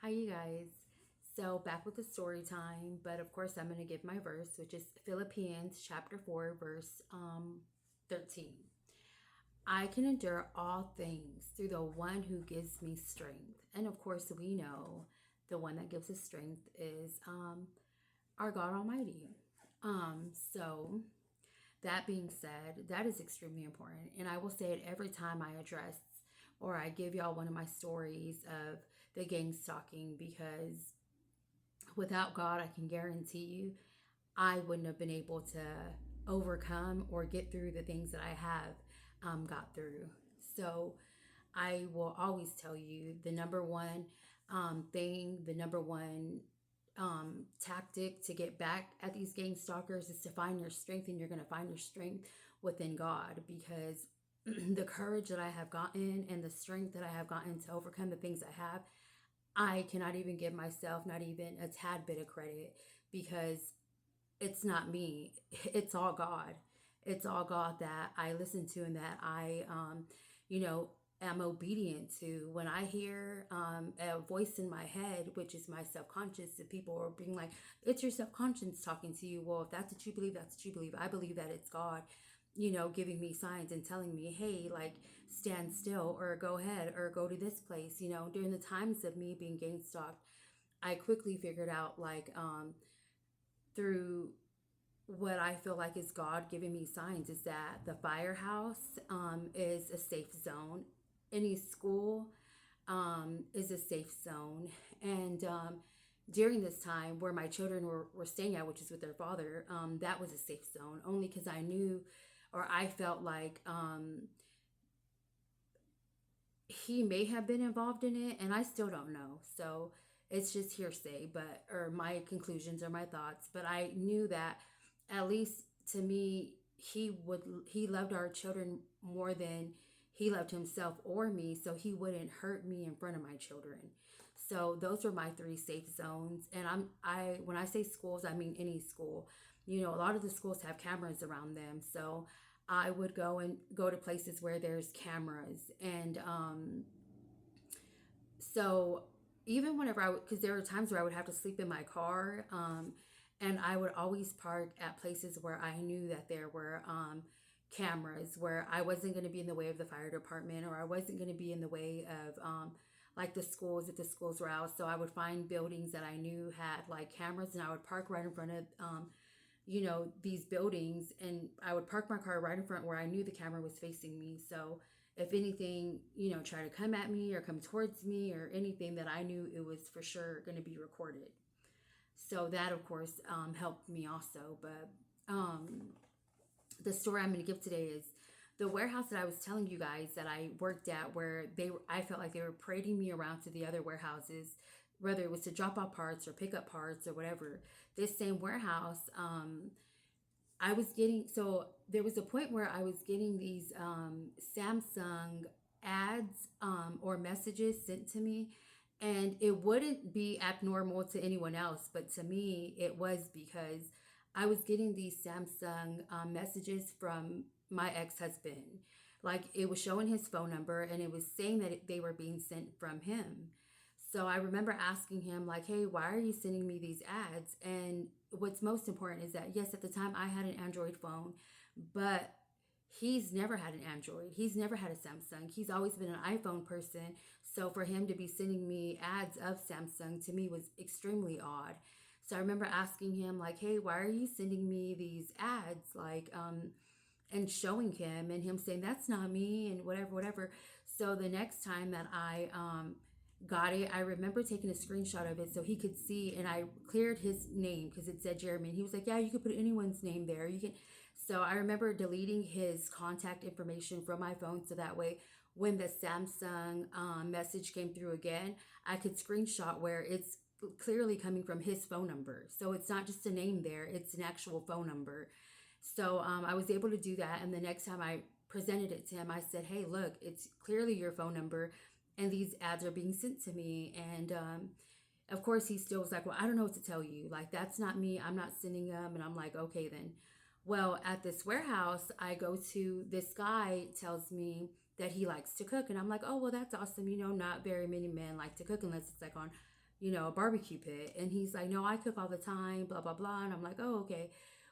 Hi, you guys. So, back with the story time, but of course, I'm going to give my verse, which is Philippians chapter 4, verse 13. I can endure all things through the one who gives me strength. And of course, we know the one that gives us strength is our God Almighty. So, that being said, that is extremely important. And I will say it every time I address or I give y'all one of my stories of the gang stalking because without God, I can guarantee you I wouldn't have been able to overcome or get through the things that I have got through. So I will always tell you the number one thing, the number one tactic to get back at these gang stalkers is to find your strength, and you're going to find your strength within God because the courage that I have gotten and the strength that I have gotten to overcome the things I have, I cannot even give myself not even a tad bit of credit because it's not me. It's all God. It's all God that I listen to and that you know, am obedient to. When I hear a voice in my head, which is my subconscious, that people are being like, it's your subconscious talking to you. Well, if that's what you believe, that's what you believe. I believe that it's God, giving me signs and telling me, hey, like, stand still or go ahead or go to this place. During the times of me being gang stalked, I quickly figured out, like, through what I feel like is God giving me signs is that the firehouse is a safe zone. Any school is a safe zone. And during this time where my children were staying at, which is with their father, that was a safe zone only because I knew or I felt like he may have been involved in it and I still don't know. So it's just hearsay, but or my conclusions or my thoughts. But I knew that at least to me, he loved our children more than he loved himself or me, so he wouldn't hurt me in front of my children. So those are my three safe zones. And I when I say schools, I mean any school. A lot of the schools have cameras around them. So I would go to places where there's cameras. And so even whenever because there were times where I would have to sleep in my car, and I would always park at places where I knew that there were cameras, where I wasn't going to be in the way of the fire department, or I wasn't going to be in the way of like the schools if the schools were out. So I would find buildings that I knew had like cameras, and I would park right in front of these buildings, and I would park my car right in front where I knew the camera was facing me. So if anything, try to come at me or come towards me or anything, that I knew it was for sure going to be recorded. So that, of course, helped me also. But the story I'm going to give today is the warehouse that I was telling you guys that I worked at, where I felt like they were parading me around to the other warehouses, whether it was to drop off parts or pick up parts or whatever. This same warehouse, I was getting, so there was a point where I was getting these Samsung ads or messages sent to me, and it wouldn't be abnormal to anyone else, but to me it was because I was getting these Samsung messages from my ex-husband. Like, it was showing his phone number and it was saying that they were being sent from him. So I remember asking him, like, hey, why are you sending me these ads? And what's most important is that, yes, at the time I had an Android phone, but he's never had an Android. He's never had a Samsung. He's always been an iPhone person. So for him to be sending me ads of Samsung to me was extremely odd. So I remember asking him, like, hey, why are you sending me these ads? Like, and showing him, and him saying that's not me and whatever, whatever. So the next time that I got it, I remember taking a screenshot of it so he could see, and I cleared his name because it said Jeremy, and he was like, yeah, you could put anyone's name there, you can. So I remember deleting his contact information from my phone so that way when the Samsung message came through again, I could screenshot where it's clearly coming from his phone number. So it's not just a name there, it's an actual phone number. So I was able to do that. And the next time I presented it to him, I said, hey, look, it's clearly your phone number and these ads are being sent to me. And of course, he still was like, well, I don't know what to tell you. Like, that's not me. I'm not sending them. And I'm like, okay, then. Well, at this warehouse, I go to, this guy tells me that he likes to cook. And I'm like, oh, well, that's awesome. Not very many men like to cook unless it's like on a barbecue pit. And he's like, no, I cook all the time, blah, blah, blah. And I'm like, oh, okay.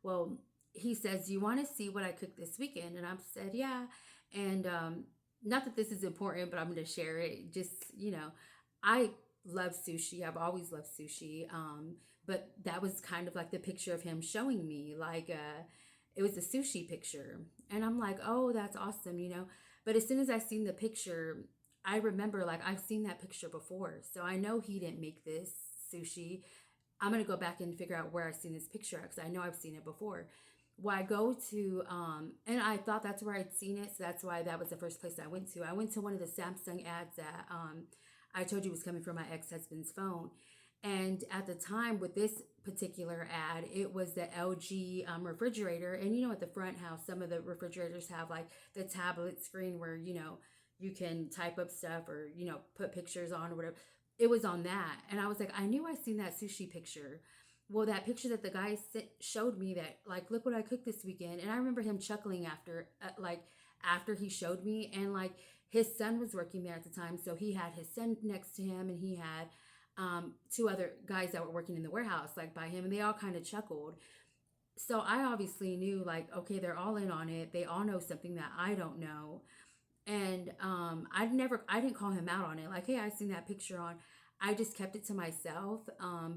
Well, he says, do you want to see what I cooked this weekend? And I said, yeah. And not that this is important, but I'm going to share it. Just, I love sushi. I've always loved sushi. But that was kind of like the picture of him showing me, like, it was a sushi picture. And I'm like, oh, that's awesome. But as soon as I seen the picture, I remember like I've seen that picture before. So I know he didn't make this sushi. I'm going to go back and figure out where I've seen this picture at because I know I've seen it before. Well, I go to, and I thought that's where I'd seen it. So that's why that was the first place I went to. I went to one of the Samsung ads that I told you was coming from my ex husband's phone. And at the time with this particular ad, it was the LG refrigerator. And at the front how some of the refrigerators have like the tablet screen where, you can type up stuff or, put pictures on or whatever. It was on that. And I was like, I knew I seen that sushi picture. Well, that picture that the guy showed me that, like, look what I cooked this weekend. And I remember him chuckling after he showed me. And like his son was working there at the time. So he had his son next to him and he had two other guys that were working in the warehouse, like by him. And they all kind of chuckled. So I obviously knew, like, okay, they're all in on it. They all know something that I don't know. And I didn't call him out on it. Like, hey, I seen that picture on. I just kept it to myself.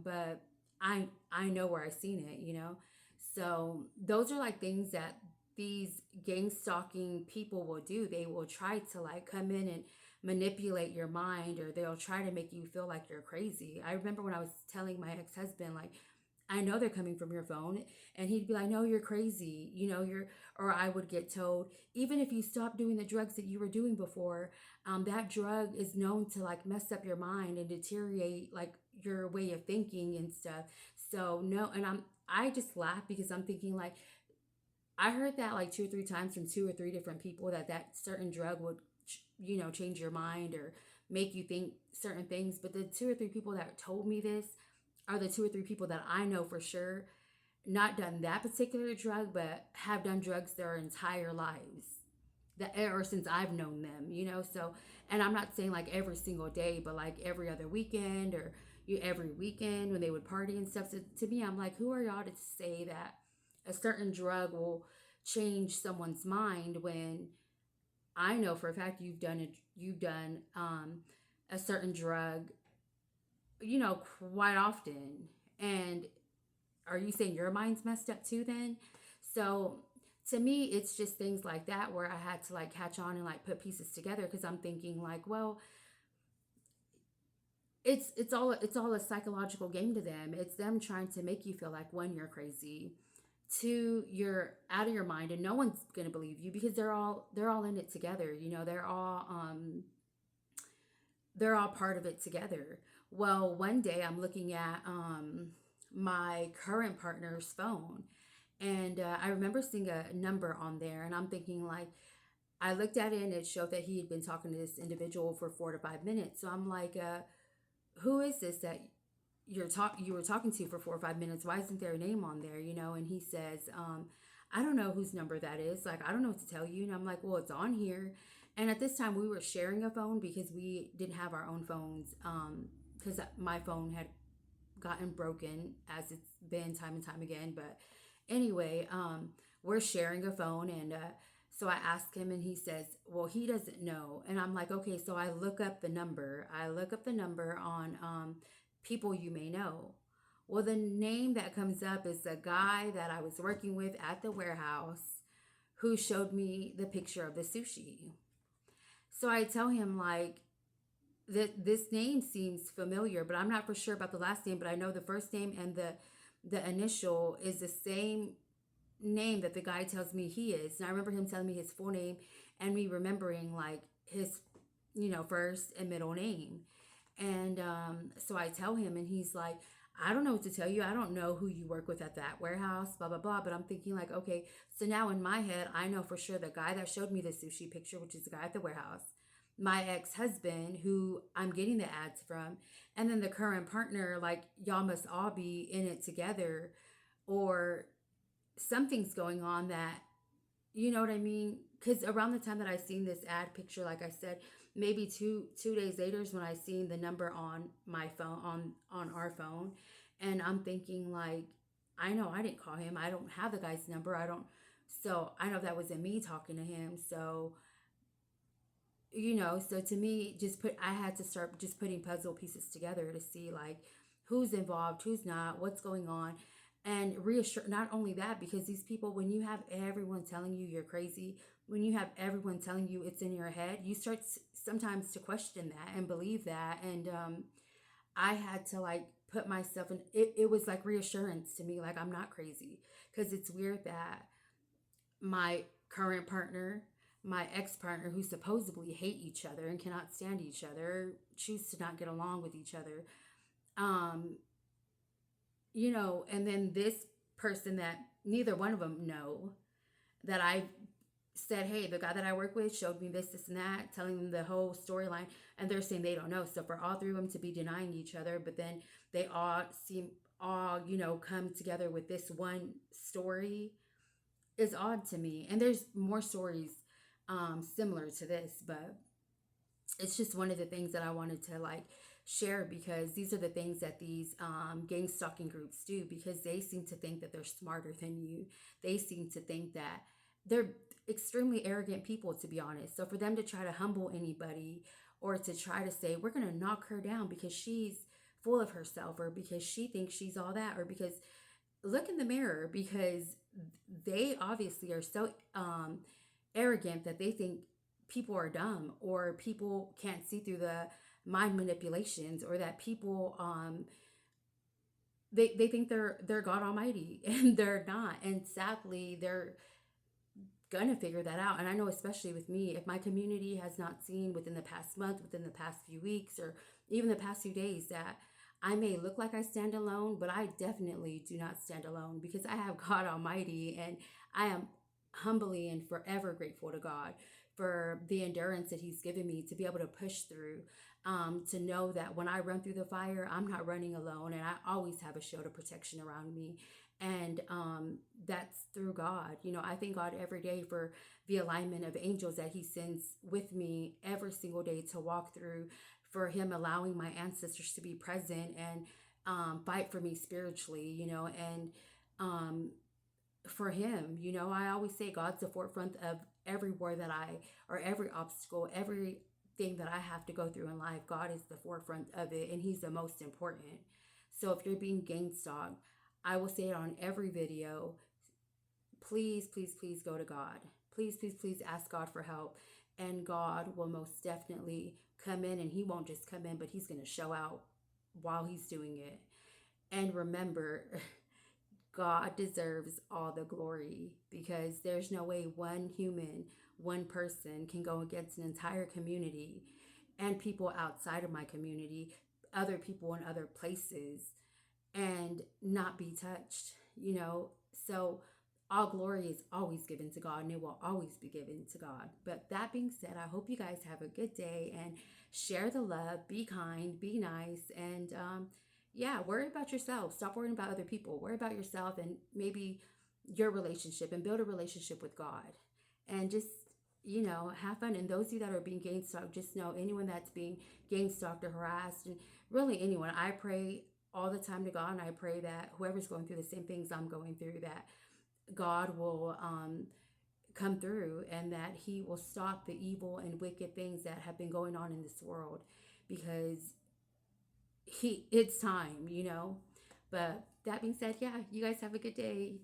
But I know where I seen it. So those are like things that these gang stalking people will do. They will try to like come in and manipulate your mind, or they'll try to make you feel like you're crazy. I remember when I was telling my ex-husband, like, I know they're coming from your phone. And he'd be like, no, you're crazy. Or I would get told, even if you stop doing the drugs that you were doing before, that drug is known to like mess up your mind and deteriorate like your way of thinking and stuff. So no, and I just laugh because I'm thinking like, I heard that like two or three times from two or three different people that certain drug would, change your mind or make you think certain things. But the two or three people that told me this are the two or three people that I know for sure not done that particular drug, but have done drugs their entire lives. That or since I've known them. So, and I'm not saying like every single day, but like every other weekend or every weekend when they would party and stuff. So to me, I'm like, who are y'all to say that a certain drug will change someone's mind when I know for a fact you've done a certain drug, quite often. And are you saying your mind's messed up too then? So to me, it's just things like that where I had to like catch on and like put pieces together because I'm thinking like, well, it's all a psychological game to them. It's them trying to make you feel like one, you're crazy, two, you're out of your mind, and no one's gonna believe you because they're all in it together. They're all part of it together. Well, one day I'm looking at my current partner's phone, and I remember seeing a number on there, and I'm thinking like, I looked at it and it showed that he had been talking to this individual for 4 to 5 minutes. So I'm like, who is this that you were talking to for 4 or 5 minutes? Why isn't there a name on there? And he says, I don't know whose number that is. Like, I don't know what to tell you. And I'm like, well, it's on here. And at this time we were sharing a phone because we didn't have our own phones. Because my phone had gotten broken as it's been time and time again. But anyway, we're sharing a phone, and so I asked him and he says, well, he doesn't know. And I'm like, okay. So I look up the number. On people you may know. Well, the name that comes up is the guy that I was working with at the warehouse who showed me the picture of the sushi. So I tell him like, that this name seems familiar, but I'm not for sure about the last name, but I know the first name and the initial is the same name that the guy tells me he is. And I remember him telling me his full name and me remembering like his, first and middle name. And so I tell him, and he's like, I don't know what to tell you. I don't know who you work with at that warehouse, blah, blah, blah. But I'm thinking like, okay, so now in my head, I know for sure the guy that showed me the sushi picture, which is the guy at the warehouse, my ex-husband who I'm getting the ads from, and then the current partner, like y'all must all be in it together, or something's going on that, you know what I mean? Because around the time that I seen this ad picture, like I said, maybe two days later is when I seen the number on my phone, on our phone, and I'm thinking like, I know I didn't call him. I don't have the guy's number. I don't. So I know that wasn't me talking to him. So so to me, I had to start just putting puzzle pieces together to see like who's involved, who's not, what's going on, and reassure. Not only that, because these people, when you have everyone telling you you're crazy, when you have everyone telling you it's in your head, you start sometimes to question that and believe that. And I had to like put myself in. It was like reassurance to me, like I'm not crazy, because it's weird that my current partner, my ex partner, who supposedly hate each other and cannot stand each other, choose to not get along with each other. Um, and then this person that neither one of them know, that I said, hey, the guy that I work with showed me this, and that, telling them the whole storyline, and they're saying they don't know. So for all three of them to be denying each other, but then they all seem all, come together with this one story is odd to me. And there's more stories similar to this, but it's just one of the things that I wanted to like share, because these are the things that these gang stalking groups do, because they seem to think that they're smarter than you. They seem to think that they're extremely arrogant people, to be honest. So for them to try to humble anybody, or to try to say we're going to knock her down because she's full of herself, or because she thinks she's all that, or because, look in the mirror, because they obviously are so arrogant that they think people are dumb, or people can't see through the mind manipulations, or that people they think they're God Almighty and they're not. And sadly, they're gonna figure that out. And I know, especially with me, if my community has not seen within the past month, within the past few weeks, or even the past few days, that I may look like I stand alone, but I definitely do not stand alone, because I have God Almighty, and I am humbly and forever grateful to God for the endurance that He's given me to be able to push through, to know that when I run through the fire, I'm not running alone, and I always have a shield of protection around me. And that's through God. I thank God every day for the alignment of angels that He sends with me every single day to walk through, for Him allowing my ancestors to be present and fight for me spiritually, and for Him, I always say God's the forefront of every war that or every obstacle, everything that I have to go through in life. God is the forefront of it, and He's the most important. So if you're being gang stalked, I will say it on every video. Please, please, please go to God. Please, please, please ask God for help. And God will most definitely come in, and He won't just come in, but He's going to show out while He's doing it. And remember, God deserves all the glory, because there's no way one human, one person can go against an entire community and people outside of my community, other people in other places, and not be touched. So all glory is always given to God, and it will always be given to God. But that being said, I hope you guys have a good day, and share the love, be kind, be nice, and yeah, worry about yourself. Stop worrying about other people. Worry about yourself, and maybe your relationship, and build a relationship with God. And just, have fun. And those of you that are being gang stalked, just know, anyone that's being gang stalked or harassed, and really anyone, I pray all the time to God, and I pray that whoever's going through the same things I'm going through, that God will come through, and that He will stop the evil and wicked things that have been going on in this world, because it's time. But that being said, yeah, you guys have a good day.